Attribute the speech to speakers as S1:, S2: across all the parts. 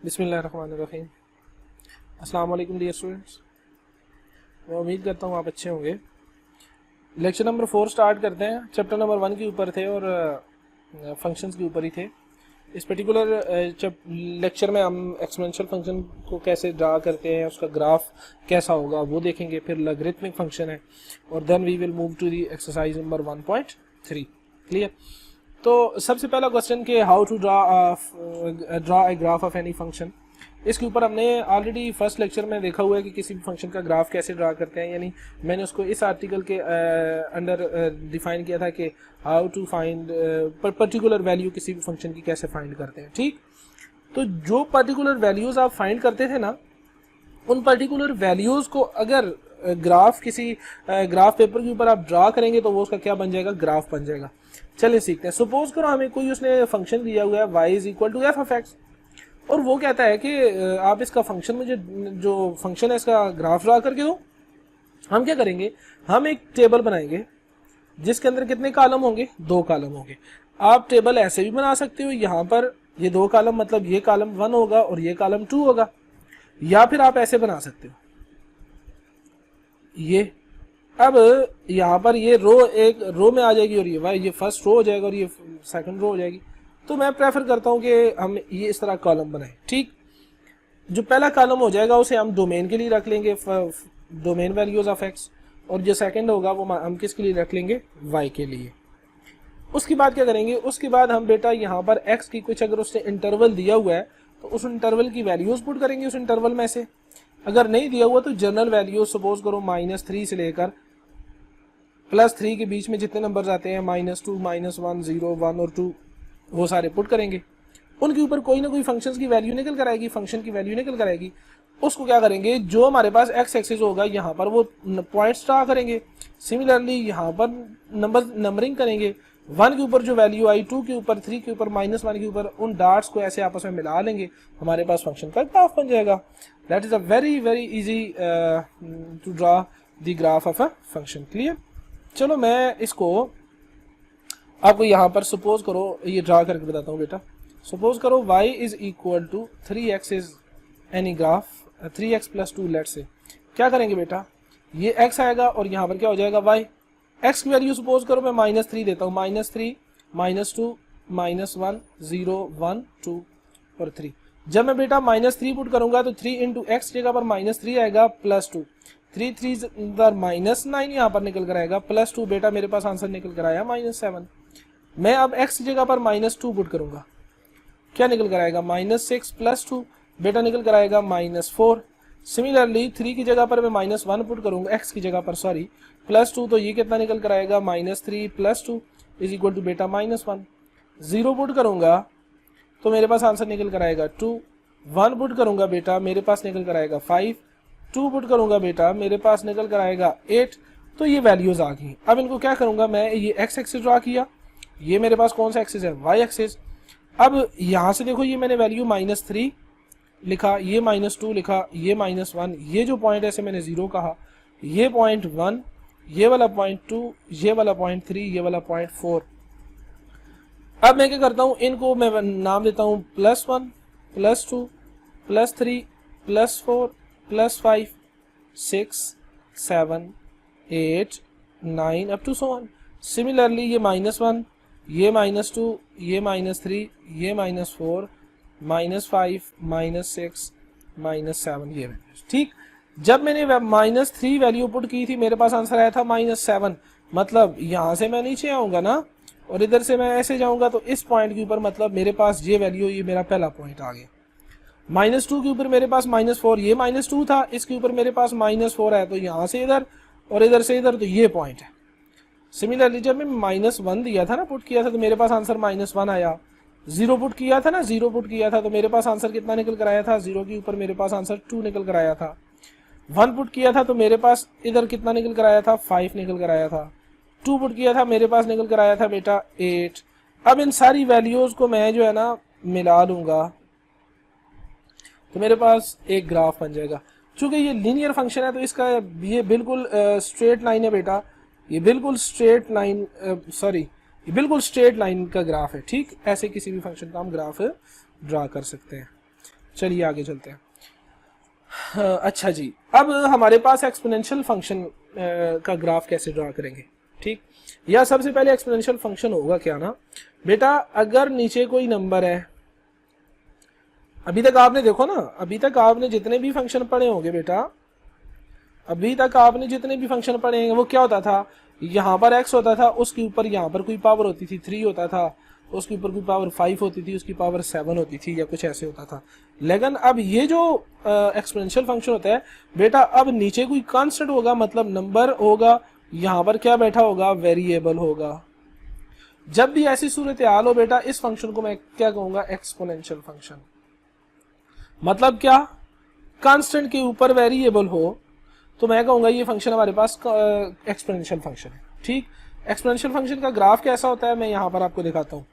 S1: बिस्मिल्लाहिर्रहमानिर्रहीम। अस्सलाम वालेकुम डियर स्टूडेंट्स, मैं उम्मीद करता हूँ आप अच्छे होंगे। लेक्चर नंबर 4 स्टार्ट करते हैं। चैप्टर नंबर 1 के ऊपर थे और फंक्शंस के ऊपर ही थे। इस पर्टिकुलर लेक्चर में हम एक्सपोनेंशियल फंक्शन को कैसे ड्रा करते हैं, उसका ग्राफ कैसा होगा वो देखेंगे। फिर लॉगरिथमिक फंक्शन है और then we will move to the exercise number 1.3। Clear? तो सबसे पहला क्वेश्चन कि how to draw a graph of any function. इसके ऊपर हमने ऑलरेडी फर्स्ट लेक्चर में देखा हुआ है कि किसी भी फंक्शन का ग्राफ कैसे ड्रा करते हैं, यानी मैंने उसको इस आर्टिकल के अंडर डिफाइन किया था कि how to find particular value किसी भी फंक्शन की कैसे फाइंड करते हैं। ठीक, तो जो पर्टिकुलर वैल्यूज आप फाइंड करते थे ना, उन पर्टिकुलर वैल्यूज को अगर ग्राफ किसी ग्राफ पेपर के ऊपर आप ड्रा करेंगे तो वो उसका क्या बन जाएगा, ग्राफ बन जाएगा। चलिए सीखते हैं। सपोज करो हमें कोई उसने फंक्शन दिया हुआ है y is equal to F of X, और वो कहता है कि आप इसका फंक्शन मुझे जो फंक्शन है इसका ग्राफ ड्रा करके दो। हम क्या करेंगे, हम एक टेबल बनाएंगे जिसके अंदर कितने कॉलम होंगे, 2 कॉलम होंगे। आप टेबल ऐसे भी बना सकते हो, यहाँ पर ये 2 कॉलम मतलब ये कॉलम 1 होगा और ये कॉलम 2 होगा, या फिर आप ऐसे बना सकते हो ये। अब यहाँ पर ये रो एक रो में आ जाएगी और ये फर्स्ट रो हो जाएगा और ये सेकंड रो हो जाएगी। तो मैं प्रेफर करता हूँ कि हम ये इस तरह कॉलम बनाएं। ठीक, जो पहला कॉलम हो जाएगा उसे हम डोमेन के लिए रख लेंगे, डोमेन वैल्यूज ऑफ एक्स, और जो सेकंड होगा वो हम किसके लिए रख लेंगे, वाई के लिए। उसके बाद क्या करेंगे, उसके बाद हम बेटा यहाँ पर एक्स की कुछ अगर उसने इंटरवल दिया हुआ है तो उस इंटरवल की वैल्यूज पुट करेंगे उस इंटरवल में से। अगर नहीं दिया हुआ तो जनरल वैल्यूज सपोज करो -3 से लेकर +3 के बीच में जितने नंबर्स आते हैं -2, -1, 0, 1 और 2 वो सारे पुट करेंगे। उनके ऊपर कोई ना कोई फंक्शंस की वैल्यू निकल कर आएगी, फंक्शन की वैल्यू निकल कर आएगी। उसको क्या करेंगे, जो हमारे पास एक्स एक्सिस होगा यहाँ पर वो पॉइंट्स ड्रा करेंगे। सिमिलरली यहाँ पर नंबरिंग करेंगे। 1 के ऊपर जो वैल्यू आई, 2 के ऊपर, 3 के ऊपर, -1 के ऊपर, उन डार्ट्स को ऐसे आपस में मिला लेंगे, हमारे पास फंक्शन का ग्राफ बन जाएगा। That is a very very easy to draw the graph of a function. Clear? चलो मैं इसको आपको यहाँ पर सपोज करो ये ड्रा करके बताता हूँ बेटा। सपोज करो y is equal to 3x is any graph 3x + 2। Let say क्या करेंगे बेटा, ये x आएगा और यहाँ पर क्या हो जाएगा y। x की वैल्यू सपोज करो मैं -3 देता हूँ, -3, -2, -1, 0, 1, 2 और 3। जब मैं बेटा -3 पुट करूंगा तो 3 इंटू एक्स जगह पर -3 आएगा +2, 3 3 -9 यहाँ पर निकल कर आएगा +2। बेटा मेरे पास आंसर निकल कर आया -7। मैं अब x जगह पर -2 पुट करूंगा, क्या निकल कर आएगा, -6 + 2 बेटा निकल कर आएगा -4। सिमिलरली 3 की जगह पर मैं -1 पुट करूंगा, x की जगह पर सॉरी +2, तो ये कितना निकल कर आएगा, -3 + 2 इज इक्वल टू बेटा -1। 0 पुट करूंगा तो मेरे पास आंसर निकल कर आएगा 2। 1 पुट करूंगा बेटा मेरे पास निकल कर आएगा 5। 2 पुट करूंगा बेटा मेरे पास निकल कर आएगा 8। तो ये वैल्यूज आ गई। अब इनको क्या करूंगा, मैं ये x एक्सिस ड्रा किया, ये मेरे पास कौन सा एक्सिस है, y एक्सिस। अब यहां से देखो ये मैंने वैल्यू -3 लिखा, ये -2 लिखा, ये -1, ये जो पॉइंट है इसे मैंने 0 कहा, ये पॉइंट 1, ये वाला पॉइंट 2, ये वाला पॉइंट 3, ये वाला पॉइंट 4। अब मैं क्या करता हूं, इनको मैं नाम देता हूं +1, +2, +3, +4, +5, 6, 7, 8, 9 up to so on. Similarly ये -1, ये -2, ये -3, ये -4, -5, -6, -7 ये वैल्यूज। ठीक, जब मैंने -3 वैल्यू पुट की थी मेरे पास आंसर आया था -7। मतलब यहां से मैं नीचे आऊंगा ना और इधर से मैं ऐसे जाऊंगा तो इस पॉइंट के ऊपर मतलब मेरे पास ये वैल्यू, ये मेरा पहला पॉइंट आ गया। -2 के ऊपर मेरे पास -4, ये -2 था, इसके ऊपर मेरे पास -4 है, तो यहाँ से इधर और इधर से इधर, तो ये पॉइंट है। सिमिलरली जब मैं -1 दिया था ना, पुट किया था, तो मेरे पास आंसर -1 आया। 0 पुट किया था ना, 0 पुट किया था तो मेरे पास आंसर कितना निकल कर आया था, 0 के ऊपर मेरे पास आंसर 2 निकल कर आया था। 1 पुट किया था तो मेरे पास इधर कितना निकल कर आया था, 5 निकल कर आया था। 2 पुट किया था मेरे पास निकल कर आया था बेटा 8। अब इन सारी वैल्यूज को मैं जो है ना मिला लूंगा तो मेरे पास एक ग्राफ बन जाएगा। चूंकि ये लीनियर फंक्शन है तो इसका ये बिल्कुल स्ट्रेट लाइन है बेटा, ये बिल्कुल स्ट्रेट लाइन ये बिल्कुल स्ट्रेट लाइन का ग्राफ है। ठीक, ऐसे किसी भी फंक्शन का हम ग्राफ ड्रा कर सकते हैं। चलिए आगे चलते हैं। अच्छा जी, अब हमारे पास एक्सपोनेंशियल फंक्शन का ग्राफ कैसे ड्रा करेंगे। ठीक, या सबसे पहले एक्सपोनेंशियल फंक्शन होगा क्या ना बेटा, अगर नीचे कोई नंबर है, अभी तक आपने देखो ना, अभी तक आपने जितने भी फंक्शन पढ़े होंगे बेटा, अभी तक आपने जितने भी फंक्शन पढ़े हैं वो क्या होता था, यहाँ पर x होता था, उसके ऊपर यहाँ पर कोई पावर होती थी 3 होता था, उसके ऊपर कोई पावर 5 होती थी, उसकी पावर 7 होती थी, या कुछ ऐसे होता था। लेकिन अब ये जो एक्सपोनेंशियल फंक्शन होता है बेटा, अब नीचे कोई कांस्टेंट होगा, मतलब नंबर होगा, यहाँ पर क्या बैठा होगा, वेरिएबल होगा। जब भी ऐसी सूरत हाल हो बेटा, इस फंक्शन को मैं क्या कहूंगा, एक्सपोनेंशियल फंक्शन। मतलब क्या, कांस्टेंट के ऊपर वेरिएबल हो तो मैं कहूंगा ये फंक्शन हमारे पास एक्सपोनेंशियल फंक्शन है। ठीक, एक्सपोनेंशियल फंक्शन का ग्राफ कैसा होता है मैं यहाँ पर आपको दिखाता हूँ।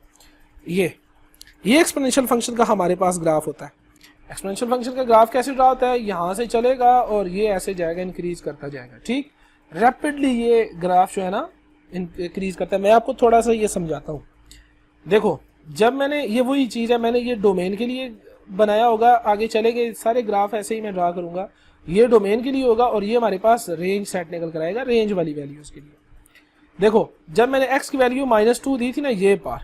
S1: ये एक्सपोनेंशियल फंक्शन का हमारे पास ग्राफ होता है। एक्सपोनेंशियल फंक्शन का ग्राफ कैसे ड्रा होता है, यहाँ से चलेगा और ये ऐसे जाएगा, इंक्रीज करता जाएगा। ठीक, रैपिडली ये ग्राफ जो है ना इंक्रीज करता है। मैं आपको थोड़ा सा ये समझाता हूँ। देखो, जब मैंने ये वही चीज़ है, मैंने ये डोमेन के लिए बनाया होगा, आगे चलेंगे सारे ग्राफ ऐसे ही मैं ड्रा करूंगा। ये डोमेन के लिए होगा और ये हमारे पास रेंज सेट निकल कर आएगा, रेंज वाली वैल्यूज के लिए। देखो, जब मैंने x की वैल्यू -2 दी थी ना, ये पार,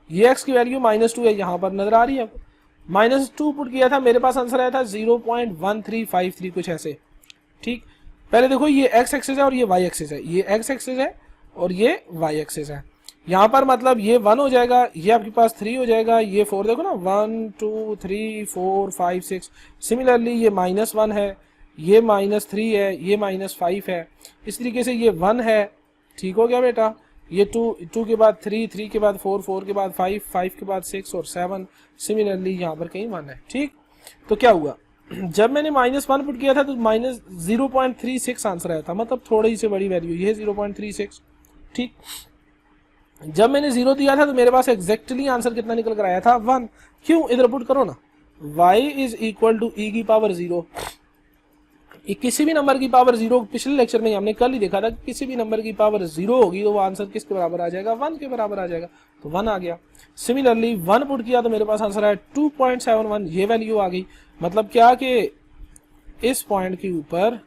S1: ये x की वैल्यू -2 है, यहाँ पर नजर आ रही है। -2 पुट किया था, मेरे पास आंसर आया था 0.1353 कुछ ऐसे। ठीक, पहले देखो ये x एक्सिस है और ये y एक्सिस है, ये x एक्सिस है और ये y एक्सिस है। यहाँ पर मतलब ये 1 हो जाएगा, ये आपके पास 3 हो जाएगा, ये 4, देखो ना 1 2 3 4 5 6। सिमिलरली ये -1 है, ये -3 है, ये -5 है, इस तरीके से ये 1 है। ठीक हो गया बेटा, ये 2 के बाद 3, 3 के बाद 4, 4 के बाद 5, 5 के बाद 6 और 7। सिमिलरली यहाँ पर कहीं 1 है। ठीक, तो क्या हुआ, जब मैंने -1 पुट किया था तो -0.36 आंसर आया था, मतलब थोड़ी सी बड़ी वैल्यू, ये 0.36। ठीक, जब मैंने 0 दिया था तो मेरे पास एग्जैक्टली आंसर कितना निकल कर आया था, 1। क्यों, इधर पुट करो ना, y is equal to e की पावर 0। किसी भी नंबर की पावर 0, पिछले लेक्चर में हमने कल ही देखा था, किसी भी नंबर की पावर 0 होगी तो वो आंसर किसके बराबर आ जाएगा, 1 के बराबर आ जाएगा, तो 1 आ गया। सिमिलरली 1 पुट किया तो मेरे पास आंसर आया 2.71, ये वैल्यू आ गई। मतलब क्या कि इस पॉइंट के ऊपर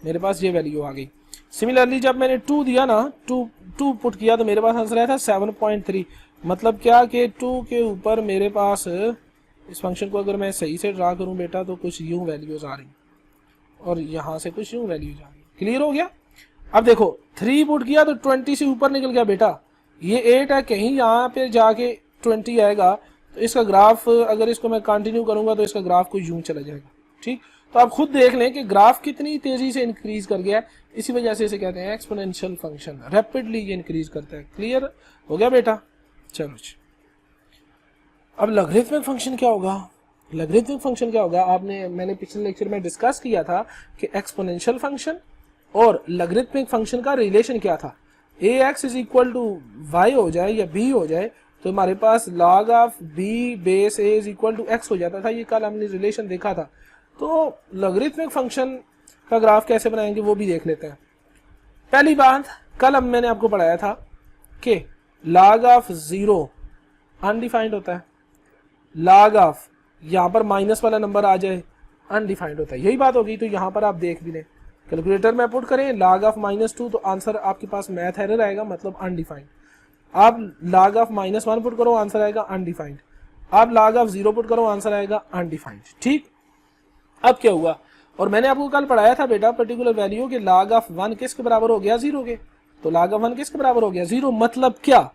S1: मेरे पास ये वैल्यू आ गई। सिमिलरली जब मैंने 2 दिया ना, 2 पुट किया तो मेरे पास आंसर आया था 7.3। मतलब क्या कि 2 के ऊपर मेरे पास, इस फंक्शन को अगर मैं सही से ड्रा करूं बेटा तो कुछ यूं वैल्यूज आ रही और यहाँ से कुछ यूं वैल्यूज आ रही। क्लियर हो गया। अब देखो 3 पुट किया तो 20 से ऊपर निकल गया बेटा, ये 8 है, कहीं यहाँ पे जाके 20 आएगा तो इसका ग्राफ, अगर इसको मैं कंटिन्यू करूंगा तो इसका ग्राफ को यूं चला जाएगा। ठीक, तो आप खुद देख लें कि ग्राफ कितनी तेजी से इंक्रीज कर गया है, इसी वजह से इसे कहते हैं एक्सपोनेंशियल फंक्शन, रैपिडली ये इंक्रीज करता है। क्लियर हो गया बेटा। चलो अब लॉगरिथमिक फंक्शन क्या होगा। लॉगरिथमिक फंक्शन क्या होगा, मैंने पिछले लेक्चर में डिस्कस किया था कि एक्सपोनेंशियल फंक्शन और लॉगरिथमिक फंक्शन का रिलेशन क्या था। ax is equal to y हो जाए या b हो जाए तो हमारे पास log of b base a is equal to x हो जाता था। ये कल हमने रिलेशन देखा था। तो लॉगरिथमिक फंक्शन का ग्राफ कैसे बनाएंगे वो भी देख लेते हैं। पहली बात, कल मैंने आपको पढ़ाया था कि log ऑफ 0 अनडिफाइंड होता है, log ऑफ यहाँ पर माइनस वाला नंबर आ जाए अनडिफाइंड होता है। यही बात होगी। तो यहाँ पर आप देख भी लें, कैलकुलेटर में पुट करें log ऑफ -2 तो आंसर आपके पास मैथ एरर आएगा, मतलब अनडिफाइंड। आप log ऑफ -1 पुट करो, आंसर आएगा अनडिफाइंड। आप log ऑफ 0 पुट करो, आंसर आएगा अनडिफाइंड। ठीक, अब क्या हुआ, और मैंने आपको कल पढ़ाया था बेटा पर्टिकुलर वैल्यू के log ऑफ 1 किसके बराबर हो गया, 0 के। तो log ऑफ 1 किसके बराबर हो गया, 0। मतलब क्या,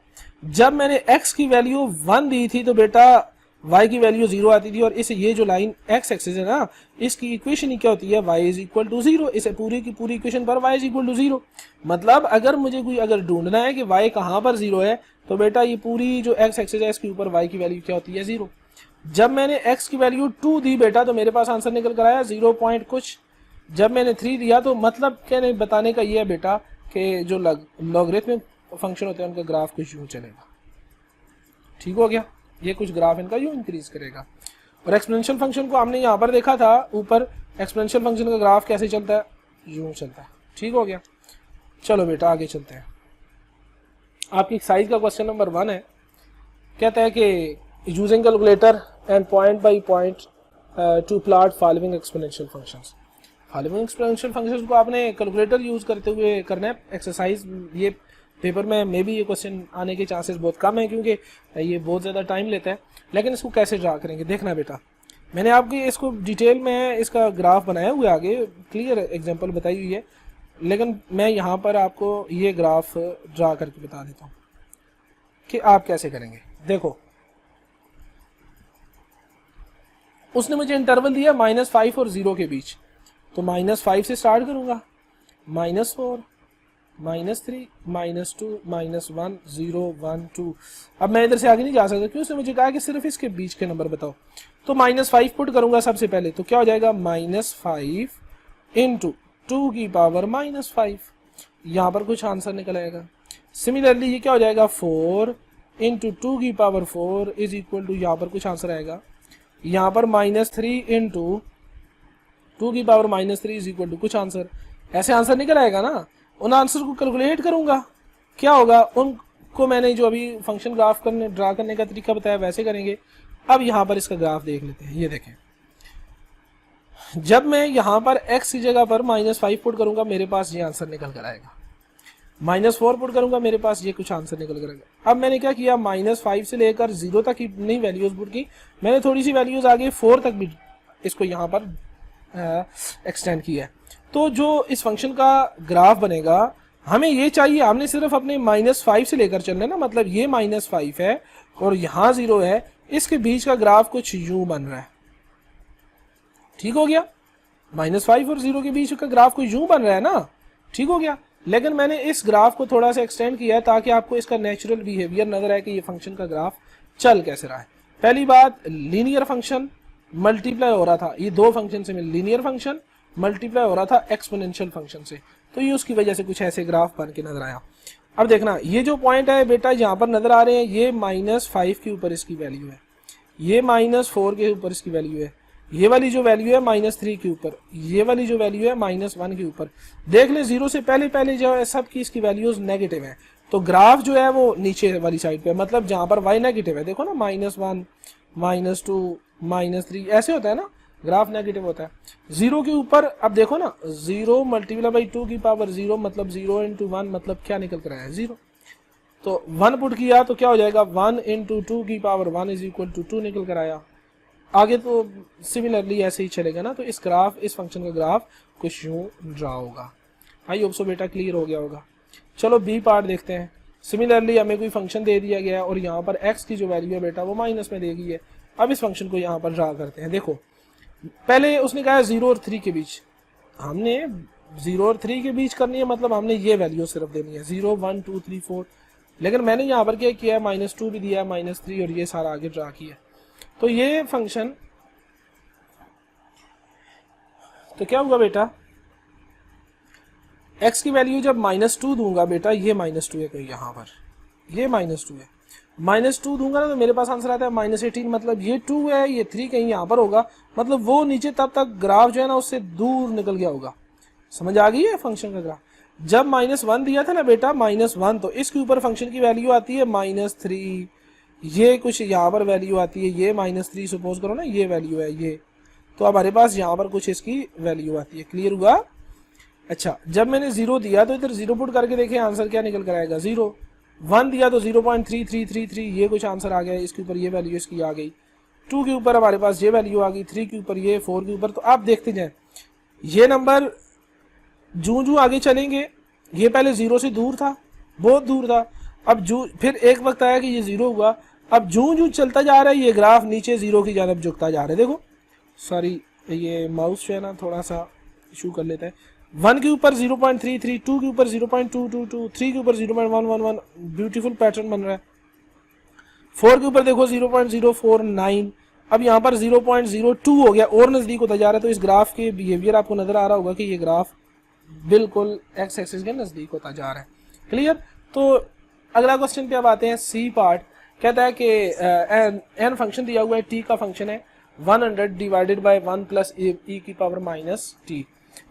S1: जब मैंने x की वैल्यू 1 दी थी तो बेटा y की वैल्यू 0 आती थी। और इस ये जो लाइन x एक्सिस है ना, इसकी इक्वेशन ही क्या होती है, y इज इक्वल टू 0। इसे पूरी की पूरी इक्वेशन पर y इज इक्वल टू 0। मतलब अगर मुझे अगर ढूंढना है कि y कहाँ पर 0 है तो बेटा ये पूरी जो x एक्सिस है इसके ऊपर y की वैल्यू क्या होती है, 0। जब मैंने x की वैल्यू 2 दी बेटा तो मेरे पास आंसर निकल कर आया 0 पॉइंट कुछ। जब मैंने 3 दिया तो मतलब कहने बताने का ये है बेटा कि जो लॉगरिथमिक फंक्शन होते हैं उनका ग्राफ कुछ यूं चलेगा। ठीक हो गया, ये कुछ ग्राफ इनका यूं इंक्रीज करेगा। और एक्सपोनेंशियल फंक्शन को हमने यहाँ पर देखा था, ऊपर एक्सपोनेंशियल फंक्शन का ग्राफ कैसे चलता है, यूं चलता है। ठीक हो गया। चलो बेटा आगे चलते हैं। आपकी एक्सरसाइज का क्वेश्चन नंबर 1 है, कहता है कि using calculator and point by point two plot following exponential functions. Following exponential functions को आपने कैलकुलेटर यूज करते हुए करना है एक्सरसाइज। ये पेपर में मे भी ये क्वेश्चन आने के चांसेस बहुत कम है क्योंकि ये बहुत ज़्यादा टाइम लेता है, लेकिन इसको कैसे ड्रा करेंगे देखना बेटा। मैंने आपकी इसको डिटेल में इसका ग्राफ बनाया हुआ है, आगे क्लियर एग्जांपल बताई हुई है, लेकिन मैं यहाँ पर आपको ये ग्राफ ड्रा करके बता देता हूँ कि आप कैसे करेंगे। देखो उसने मुझे इंटरवल दिया -5 और 0 के बीच, तो -5 से स्टार्ट करूंगा, -4 -3 -2 -1 0 1 2। अब मैं इधर से आगे नहीं जा सकता क्यों, उसने मुझे कहा कि सिर्फ इसके बीच के नंबर बताओ। तो -5 पुट करूंगा सबसे पहले, तो क्या हो जाएगा -5 इंटू 2 की पावर -5, यहाँ पर कुछ आंसर निकल आएगा। सिमिलरली ये क्या हो जाएगा 4 इंटू 2 की पावर 4 इज इक्वल टू, यहाँ पर कुछ आंसर आएगा, यहाँ पर -3 इंटू 2 की पावर -3 इज इक्वल टू कुछ आंसर। ऐसे आंसर निकल आएगा ना। उन आंसर को कैलकुलेट करूंगा, क्या होगा, उनको मैंने जो अभी फंक्शन ग्राफ करने ड्रा करने का तरीका बताया वैसे करेंगे। अब यहाँ पर इसका ग्राफ देख लेते हैं। ये देखें, जब मैं यहाँ पर x की जगह पर -5 पुट करूंगा मेरे पास ये आंसर निकल कर आएगा, -4 पुट करूंगा मेरे पास ये कुछ आंसर निकल कर आएगा। अब मैंने क्या किया, -5 से लेकर 0 तक की नहीं वैल्यूज पुट की, मैंने थोड़ी सी वैल्यूज आगे 4 तक भी इसको यहाँ पर एक्सटेंड किया है। तो जो इस फंक्शन का ग्राफ बनेगा हमें ये चाहिए, हमने सिर्फ अपने -5 से लेकर चलना है ना, मतलब ये -5 है और यहाँ 0 है, इसके बीच का ग्राफ कुछ यूं बन रहा है। ठीक हो गया, -5 और 0 के बीच का ग्राफ कुछ यूं बन रहा है ना, ठीक हो गया। लेकिन मैंने इस ग्राफ को थोड़ा सा एक्सटेंड किया है ताकि आपको इसका नेचुरल बिहेवियर नजर आए कि ये फंक्शन का ग्राफ चल कैसे रहा है। पहली बात, लीनियर फंक्शन मल्टीप्लाई हो रहा था, ये दो फंक्शन से लीनियर फंक्शन मल्टीप्लाई हो रहा था एक्सपोनेंशियल फंक्शन से, तो ये उसकी वजह से कुछ ऐसे ग्राफ बन के नजर आया। अब देखना ये जो पॉइंट है बेटा यहाँ पर नजर आ रहे हैं, ये -5 के ऊपर इसकी वैल्यू है, ये -4 के ऊपर इसकी वैल्यू है, ये वाली जो वैल्यू है -3 के ऊपर, ये वाली जो वैल्यू है -1 के ऊपर। देख ले 0 से पहले जो है सब की इसकी वैल्यूज नेगेटिव है, तो ग्राफ जो है वो नीचे वाली साइड पे, मतलब जहां पर y नेगेटिव है, देखो ना -1 -2 -3 ऐसे होता है ना, ग्राफ नेगेटिव होता है। 0 के ऊपर अब देखो ना, 0 मल्टीप्लाई बाई 2 की पावर 0 मतलब 0 इंटू 1 मतलब क्या निकल कर आया 0। तो 1 पुट किया तो क्या हो जाएगा 1 इंटू 2 की पावर 1 इज इक्वल टू 2 निकल कर आया। आगे तो सिमिलरली ऐसे ही चलेगा ना। तो इस फंक्शन का ग्राफ कुछ यूं ड्रा होगा। आई होप सो बेटा क्लियर हो गया होगा। चलो बी पार्ट देखते हैं। सिमिलरली हमें कोई फंक्शन दे दिया गया है और यहाँ पर x की जो वैल्यू है बेटा वो माइनस में दी गई है। अब इस फंक्शन को यहाँ पर ड्रा करते हैं। देखो पहले उसने कहा 0 और 3 के बीच, हमने 0 और 3 के बीच करनी है, मतलब हमने ये वैल्यू सिर्फ देनी है 0 1 2 3 4, लेकिन मैंने यहाँ पर क्या किया है -2 भी दिया है -3 और ये सारा आगे ड्रा किया। तो ये फंक्शन तो क्या होगा बेटा, x की वैल्यू जब -2 दूंगा बेटा, ये -2 है कहीं यहाँ पर, ये -2 है, -2 दूंगा ना तो मेरे पास आंसर आता है -18, मतलब ये 2 है, ये 3 कहीं यहाँ पर होगा, मतलब वो नीचे तब तक ग्राफ जो है ना उससे दूर निकल गया होगा। समझ आ गई है फंक्शन का ग्राफ। जब -1 दिया था ना बेटा -1, तो इसके ऊपर फंक्शन की वैल्यू आती है -3, ये कुछ यहाँ पर वैल्यू आती है, ये -3 सपोज करो ना, ये वैल्यू है ये, तो हमारे पास यहाँ पर कुछ इसकी वैल्यू आती है। क्लियर हुआ। अच्छा जब मैंने 0 दिया तो इधर 0 पुट करके देखें आंसर क्या निकल कर आएगा 0। 1 दिया तो 0.3333, ये कुछ आंसर आ गया, इसके ऊपर ये वैल्यू इसकी आ गई, 2 के ऊपर हमारे पास ये वैल्यू आ गई, 3 के ऊपर ये, 4 के ऊपर। तो आप देखते जाए ये नंबर जूं आगे चलेंगे, ये पहले 0 से दूर था, बहुत दूर था, अब फिर एक वक्त आया कि ये 0 हुआ, अब जूं चलता जा रहा है ये ग्राफ नीचे 0 की जानब झुकता जा रहा है। देखो सॉरी ये माउस जो है ना थोड़ा सा इशू कर लेता है। 1 के ऊपर 0.33, 2 के ऊपर 0.222, 3 के ऊपर 0.111, ब्यूटीफुल पैटर्न बन रहा है। 4 के ऊपर देखो 0.049, अब यहाँ पर 0.02 हो गया और नजदीक होता जा रहा है। तो इस ग्राफ के बिहेवियर आपको नजर आ रहा होगा कि ये ग्राफ बिल्कुल एक्स एक्सिस के नजदीक होता जा रहा है। क्लियर। तो अगला क्वेश्चन पे अब आते हैं, सी पार्ट। कहता है कि एन फंक्शन दिया हुआ है, टी का फंक्शन है 100 डिवाइडेड बाय 1 प्लस e की पावर -t।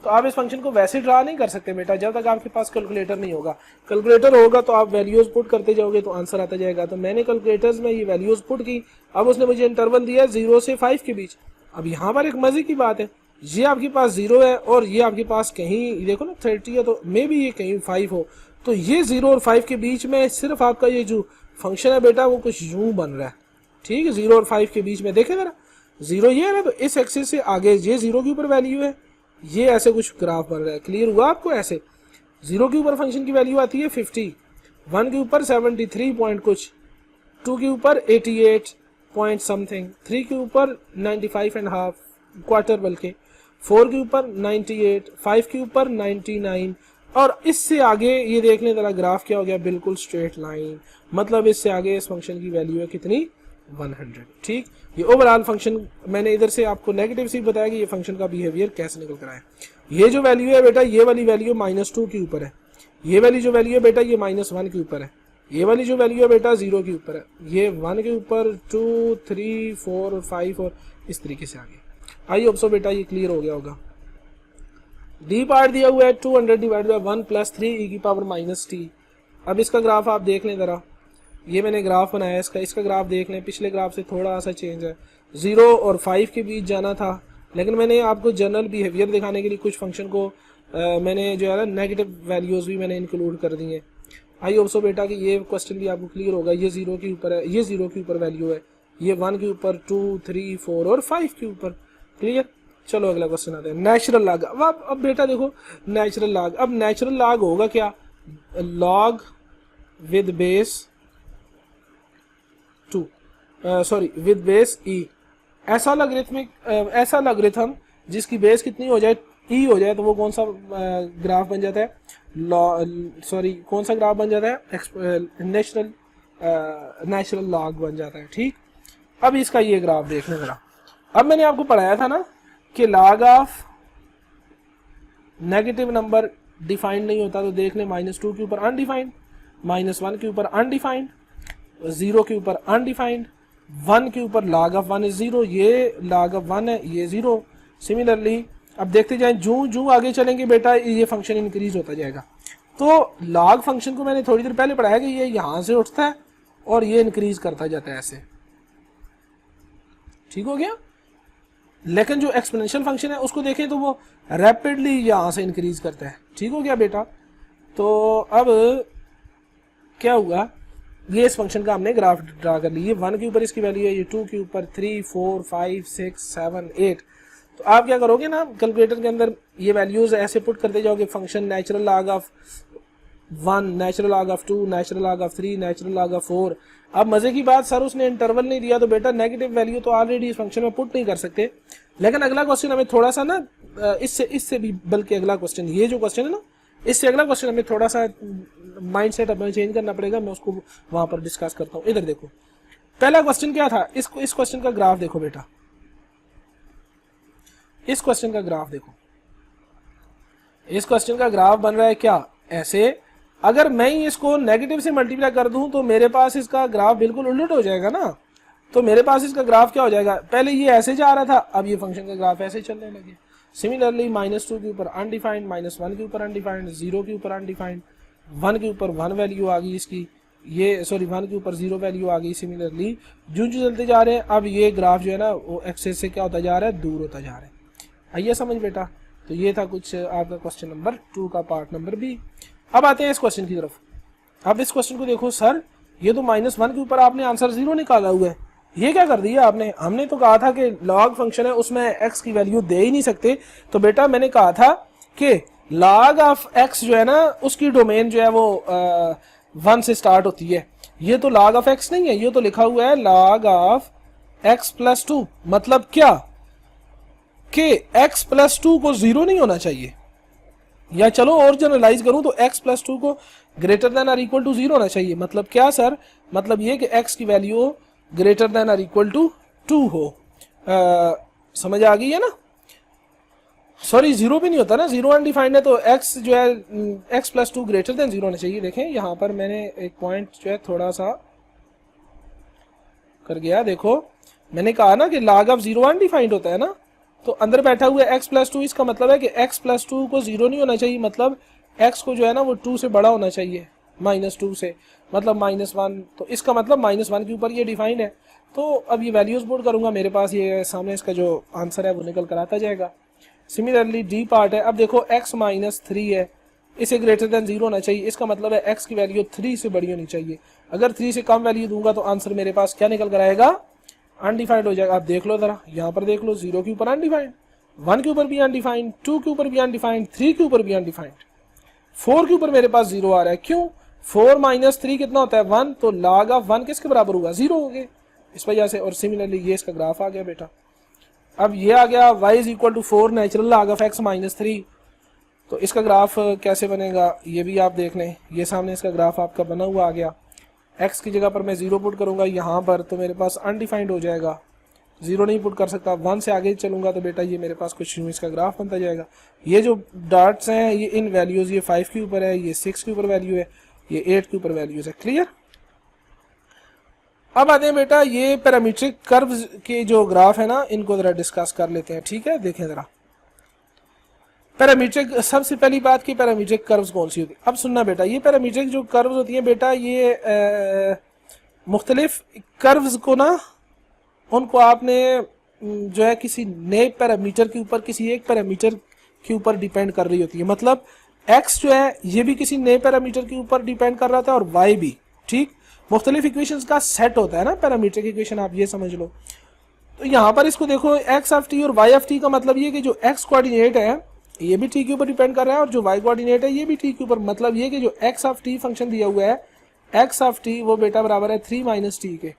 S1: तो आप इस फंक्शन को वैसे ड्रा नहीं कर सकते बेटा जब तक आपके पास कैलकुलेटर नहीं होगा। कैलकुलेटर होगा तो आप वैल्यूज पुट करते जाओगे तो आंसर आता जाएगा। तो मैंने कैलकुलेटर्स में ये वैल्यूज पुट की। अब उसने मुझे इंटरवल दिया 0 से 5 के बीच, अब यहाँ पर एक मजे की बात है, ये आपके पास 0 है और ये आपके पास कहीं देखो ना 30 है, तो मे भी ये कहीं 5 हो, तो ये 0 और 5 के बीच में सिर्फ आपका ये जो फंक्शन है बेटा वो कुछ यूं बन रहा है। ठीक है, 0 और 5 के बीच में देखे जरा, 0 ये है ना, तो इस एक्सिस से आगे ये 0 के ऊपर वैल्यू है, ये ऐसे कुछ ग्राफ बन रहा है। क्लियर हुआ आपको? ऐसे 0 के ऊपर फंक्शन की वैल्यू आती है 50, 1 के ऊपर 73 पॉइंट कुछ, 2 के ऊपर 88 पॉइंट समथिंग, 3 के ऊपर 95.5 क्वार्टर, बल्कि 4 के ऊपर 98, 5 के ऊपर 99, और इससे आगे ये देख लें जरा ग्राफ क्या हो गया, बिल्कुल स्ट्रेट लाइन, मतलब इससे आगे इस फंक्शन की वैल्यू है कितनी, 100। ठीक, ये ओवरऑल फंक्शन मैंने इधर से आपको नेगेटिव से बताया कि ये फंक्शन का बिहेवियर कैसे निकल कर आया। ये जो वैल्यू है बेटा, ये वाली वैल्यू -2 के ऊपर है, ये वाली जो वैल्यू है बेटा ये -1 के ऊपर है, ये वाली जो वैल्यू है बेटा 0 के ऊपर है, ये 1 के ऊपर, 2, 3, 4 और 5 और इस तरीके से आगे। आई होप सो बेटा ये क्लियर हो गया होगा। डी पार्ट दिया हुआ है 200 डिवाइड बाई 1 + 3e⁻t। अब इसका ग्राफ आप देख लें जरा, ये मैंने ग्राफ बनाया है इसका ग्राफ देख लें, पिछले ग्राफ से थोड़ा सा चेंज है। 0 और 5 के बीच जाना था, लेकिन मैंने आपको जनरल बिहेवियर दिखाने के लिए कुछ फंक्शन को मैंने जो है ना नेगेटिव वैल्यूज भी मैंने इंक्लूड कर दी हैं। आई होप सो बेटा कि ये क्वेश्चन भी आपको क्लियर होगा। ये 0 के ऊपर है, ये 0 के ऊपर वैल्यू है, ये 1 के ऊपर, 2, 3, 4 और 5 के ऊपर। क्लियर? चलो अगला क्वेश्चन आते हैं, नेचुरल लॉग। अब बेटा देखो नेचुरल लॉग, अब नेचुरल लॉग होगा क्या, log with base 2, sorry with base e। ऐसा लॉगरिथम जिसकी बेस कितनी हो जाए, e हो जाए, तो वो कौन सा ग्राफ बन जाता है, कौन सा ग्राफ बन जाता है, नेचुरल लॉग बन जाता है। ठीक, अब इसका ये ग्राफ देखने जरा। अब मैंने आपको पढ़ाया था ना कि log of negative number defined नहीं होता, तो देख लें -2 के ऊपर अनडिफाइंड, -1 के ऊपर अनडिफाइंड, 0 के ऊपर अनडिफाइंड, 1 के ऊपर log of 1 is 0, ये log of 1 है, ये 0। सिमिलरली अब देखते जाएं, जो आगे चलेंगे बेटा ये फंक्शन इंक्रीज होता जाएगा। तो log फंक्शन को मैंने थोड़ी देर पहले पढ़ाया कि ये यहां से उठता है और ये इंक्रीज करता जाता है ऐसे। ठीक हो गया? लेकिन जो एक्सपोनेंशियल फंक्शन है उसको देखें तो वो रैपिडली यहां से इंक्रीज करता है। ठीक हो गया बेटा? तो अब क्या हुआ, ये इस फंक्शन का हमने ग्राफ ड्रा कर ली। ये 1 के ऊपर इसकी वैल्यू है, ये 2 के ऊपर, 3, 4, 5, 6, 7, 8। तो आप क्या करोगे ना, कैलकुलेटर के अंदर ये वैल्यूज ऐसे पुट करते जाओगे, function natural log of 1, natural log of 2, natural log of 3, natural log of 4। अब मजे की बात, सर उसने इंटरवल नहीं दिया, तो बेटा नेगेटिव वैल्यू तो ऑलरेडी इस फंक्शन में पुट नहीं कर सकते। लेकिन अगला क्वेश्चन हमें थोड़ा सा ना इससे भी, बल्कि अगला क्वेश्चन, ये जो क्वेश्चन है ना, इससे अगला क्वेश्चन हमें थोड़ा सा माइंडसेट अपना चेंज करना पड़ेगा। मैं उसको वहां पर डिस्कस करता हूं। इधर देखो, पहला क्वेश्चन क्या था, इस क्वेश्चन का ग्राफ देखो बेटा, इस क्वेश्चन का ग्राफ देखो। इस क्वेश्चन का ग्राफ बन रहा है क्या, ऐसे। अगर मैं इसको नेगेटिव से मल्टीप्लाई कर दूं तो मेरे पास इसका ग्राफ बिल्कुल उल्ट हो जाएगा ना। तो मेरे पास इसका ग्राफ क्या हो जाएगा, पहले ये ऐसे जा रहा था, अब ये फंक्शन का ग्राफ ऐसे चलने लगे। सिमिलरली -2 के ऊपर अनडिफाइंड, -1 के ऊपर अनडिफाइंड, 0 के ऊपर अनडिफाइंड, 1 के ऊपर 1 वैल्यू आ गई इसकी, ये सॉरी 1 के ऊपर 0 वैल्यू आ गई। सिमिलरली जो चलते जा रहे हैं, अब ये ग्राफ जो है ना वो एक्सेस से क्या होता जा रहा है, दूर होता जा रहा है। आइए समझ बेटा। तो ये था कुछ आपका क्वेश्चन नंबर 2 का पार्ट नंबर बी। अब आते हैं इस क्वेश्चन की तरफ। अब इस क्वेश्चन को देखो, सर ये तो -1 के ऊपर आपने आंसर 0 निकाला हुआ है, ये क्या कर दिया आपने। हमने तो कहा था कि लॉग फंक्शन है उसमें x की वैल्यू दे ही नहीं सकते। तो बेटा मैंने कहा था कि log ऑफ x जो है ना उसकी डोमेन जो है वो 1 से स्टार्ट होती है। ये तो log ऑफ x नहीं है, ये तो लिखा हुआ है log ऑफ x + 2। मतलब क्या कि x + 2 को 0 नहीं होना चाहिए, या चलो और जनरलाइज करूं तो x + 2 को ग्रेटर देन और इक्वल टू 0 होना चाहिए। मतलब क्या सर, मतलब ये कि x की वैल्यू ग्रेटर देन और इक्वल टू 2 हो। समझ आ गई है ना। सॉरी 0 भी नहीं होता ना, 0 अनडिफाइंड है, तो x जो है x + 2 ग्रेटर देन 0 होना चाहिए। देखें यहाँ पर मैंने एक पॉइंट जो है थोड़ा सा कर गया। देखो मैंने कहा ना कि log ऑफ 0 अनडिफाइंड होता है ना, तो अंदर बैठा हुआ है x + 2, इसका मतलब है कि x + 2 को 0 नहीं होना चाहिए, मतलब x को जो है ना वो 2 से बड़ा होना चाहिए। -2 से, मतलब -1, तो इसका मतलब -1 के ऊपर ये डिफाइंड है। तो अब ये वैल्यूज पुट करूंगा, मेरे पास ये सामने इसका जो आंसर है वो निकल कर आता जाएगा। सिमिलरली डी पार्ट है, अब देखो x -3 है, इसे ग्रेटर देन 0 होना चाहिए, इसका मतलब है x की वैल्यू 3 से बड़ी होनी चाहिए। अगर 3 से कम वैल्यू दूंगा तो आंसर मेरे पास क्या निकल कर आएगा, अनडिफाइंड हो जाएगा। आप देख लो जरा, यहाँ पर देख लो, 0 के ऊपर अनडिफाइंड, 1 के ऊपर भी अनडिफाइंड, 2 के ऊपर भी अनडिफाइंड, 3 के ऊपर भी अनडिफाइंड, 4 के ऊपर मेरे पास 0 आ रहा है। क्यों? 4 - 3 कितना होता है 1, तो log ऑफ 1 किसके बराबर हुआ, 0 हो गए, इस वजह से। और सिमिलरली ये इसका ग्राफ आ गया बेटा। अब ये आ गया y = 4 natural log of x -3, तो इसका ग्राफ कैसे बनेगा ये भी आप देख लें। ये सामने इसका ग्राफ आपका बना हुआ आ गया। x की जगह पर मैं 0 पुट करूंगा यहाँ पर, तो मेरे पास अनडिफाइंड हो जाएगा, 0 नहीं पुट कर सकता। 1 से आगे चलूंगा तो बेटा ये मेरे पास कुछ इसका ग्राफ बनता जाएगा। ये जो डॉट्स हैं ये इन वैल्यूज, ये 5 के ऊपर है, ये 6 के ऊपर वैल्यू है, ये 8 के ऊपर वैल्यूज है। क्लियर? अब आते हैं बेटा ये पैरामीट्रिक कर्व्स के जो ग्राफ है ना, इनको जरा डिस्कस कर लेते हैं। ठीक है, देखें जरा पैरामीट्रिक, सबसे पहली बात की पैरामीट्रिक कर्व्स कौन सी होती है। अब सुनना बेटा, ये पैरामीट्रिक जो कर्व्स होती हैं बेटा, ये मुख्तलिफ कर्व्स को ना, उनको आपने जो है किसी नए पैरामीटर के ऊपर, किसी एक पैरामीटर के ऊपर डिपेंड कर रही होती है। मतलब x जो है ये भी किसी नए पैरामीटर के ऊपर डिपेंड कर रहा था और y भी। ठीक, मुख्तलिफ इक्वेशंस का सेट होता है ना पैरामीट्रिक इक्वेशन, आप ये समझ लो। तो यहाँ पर इसको देखो, x ऑफ t और y ऑफ t का मतलब ये कि जो x कोऑर्डिनेट है ये भी t के ऊपर डिपेंड कर रहा है और जो y कोऑर्डिनेट है ये भी t के ऊपर। मतलब ये कि जो x ऑफ t फंक्शन दिया हुआ है, x ऑफ t वो बेटा बराबर है 3 - t के,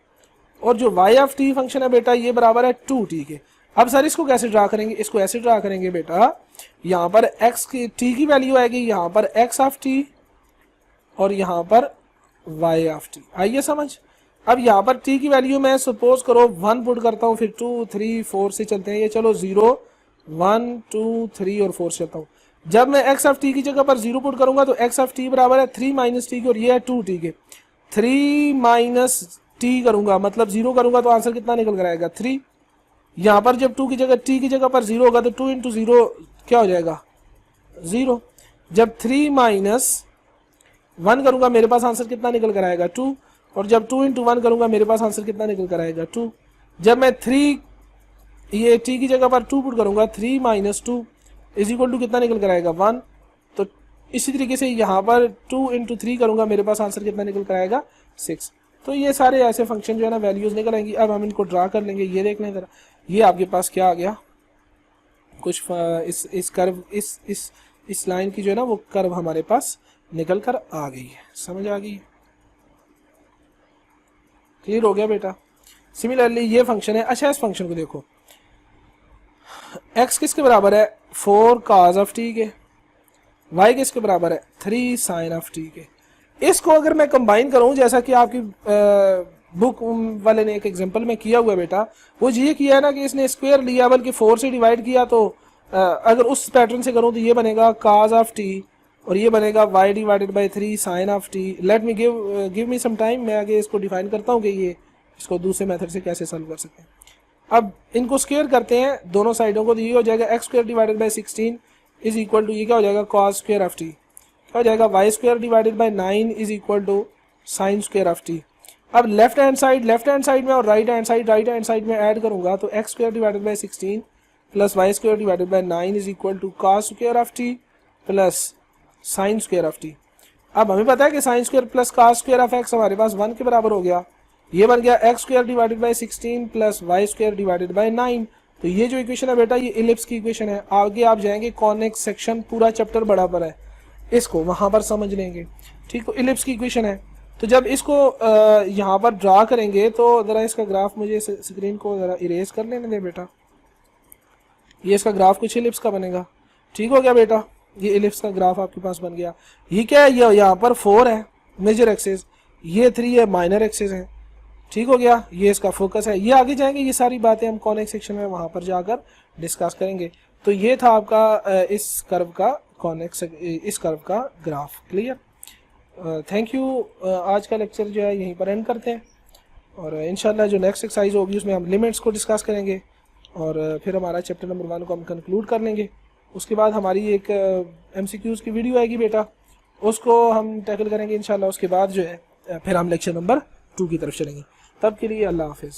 S1: और जो y ऑफ t फंक्शन है बेटा ये बराबर है 2t के। अब सर इसको कैसे ड्रा करेंगे, इसको ऐसे ड्रा करेंगे बेटा, यहाँ पर x की t की वैल्यू आएगी, यहाँ पर x ऑफ t और यहाँ पर y ऑफ t। आइए समझ। अब यहाँ पर t की वैल्यू मैं सपोज करो 1 पुट करता हूँ, फिर 2 3 4 से चलते हैं, ये चलो 0 1 2 3 और 4 से चलता हूँ। जब मैं x ऑफ t की जगह पर 0 पुट करूंगा तो x ऑफ t बराबर है 3 - t के, और ये है 2t के। 3 - t करूंगा मतलब 0 करूंगा तो आंसर कितना निकल कर आएगा 3। यहाँ पर जब 2 की जगह t की जगह पर 0 होगा तो 2 × 0 क्या हो जाएगा 0। जब 3 - 1 करूंगा मेरे पास आंसर कितना निकल कर आएगा 2, और जब 2 × 1 करूंगा मेरे पास आंसर कितना निकल कर आएगा 2। जब मैं 3 ये t की जगह पर 2 पुट करूंगा, 3 - 2 = कितना निकल कर आएगा 1। तो इसी तरीके से यहाँ पर 2 × 3 करूंगा मेरे पास आंसर कितना निकल कर आएगा 6। तो ये सारे ऐसे फंक्शन जो है ना वैल्यूज निकल आएंगी। अब हम इनको ड्रा कर लेंगे। ये देख लें जरा, ये आपके पास क्या आ गया, कुछ इस कर्व इस लाइन की जो है ना वो कर्व हमारे पास निकल कर आ गई है। समझ आ गई? क्लियर हो गया बेटा? सिमिलरली ये फंक्शन है। अच्छा, इस फंक्शन को देखो, x किसके बराबर है 4 cos ऑफ t के, y किसके बराबर है 3 sin ऑफ t के। इसको अगर मैं कंबाइन करूं, जैसा कि आपकी बुक वाले ने एक एग्जांपल में किया हुआ है बेटा, वो ये किया है ना कि इसने स्क्वायर लिया बल्कि 4 से डिवाइड किया, तो अगर उस पैटर्न से करूं तो ये बनेगा cos ऑफ t और ये बनेगा y / 3 sin of t। Let me give me some time, मैं आगे इसको डिफाइन करता हूँ कि ये इसको दूसरे मेथड से कैसे सॉल्व कर सकते हैं। अब इनको स्क्वायर करते हैं दोनों साइडों को, तो ये हो जाएगा x² / 16 = ये क्या हो जाएगा cos² ऑफ t, क्या हो जाएगा y² / 9 = sin² ऑफ t। अब लेफ्ट हैंड साइड में और राइट हैंड साइड में ऐड करूंगा तो x² / 16 plus y² / 9 = cos² of t plus sin² of t। अब हमें पता है कि sin² plus cos² of x हमारे पास 1 के बराबर हो गया। ये बन गया x² / 16 प्लस y² / 9। तो ये जो इक्वेशन है बेटा ये इलिप्स की इक्वेशन है। आगे आप जाएंगे कॉन्वेक्स सेक्शन, पूरा चैप्टर बड़ा पर है, इसको वहां पर समझ लेंगे। ठीक, तो इलिप्स की इक्वेशन है। तो जब इसको यहाँ पर ड्रा करेंगे तो जरा इसका ग्राफ, मुझे स्क्रीन को जरा इरेज कर लेने दे बेटा। ये इसका ग्राफ कुछ इलिप्स का बनेगा। ठीक हो गया बेटा, ये इलिप्स का ग्राफ आपके पास बन गया। ये क्या है, ये यहाँ पर 4 है मेजर एक्सिस, ये 3 है माइनर एक्सिस है। ठीक हो गया, ये इसका फोकस है। ये आगे जाएंगे, ये सारी बातें हम कॉन्वेक्स सेक्शन में वहां पर जाकर डिस्कस करेंगे। तो ये था आपका इस कर्व का कॉन्वेक्स, इस कर्व का ग्राफ। क्लियर? Thank you. आज का लेक्चर जो है यहीं पर एंड करते हैं और इंशाल्लाह जो नेक्स्ट एक्सरसाइज होगी उसमें हम लिमिट्स को डिस्कस करेंगे और फिर हमारा चैप्टर नंबर 1 को हम कंक्लूड कर लेंगे। उसके बाद हमारी एक MCQs की वीडियो आएगी बेटा, उसको हम टैकल करेंगे इंशाल्लाह। उसके बाद जो है फिर हम लेक्चर नंबर 2 की तरफ चलेंगे। तब के लिए अल्लाह हाफिज़।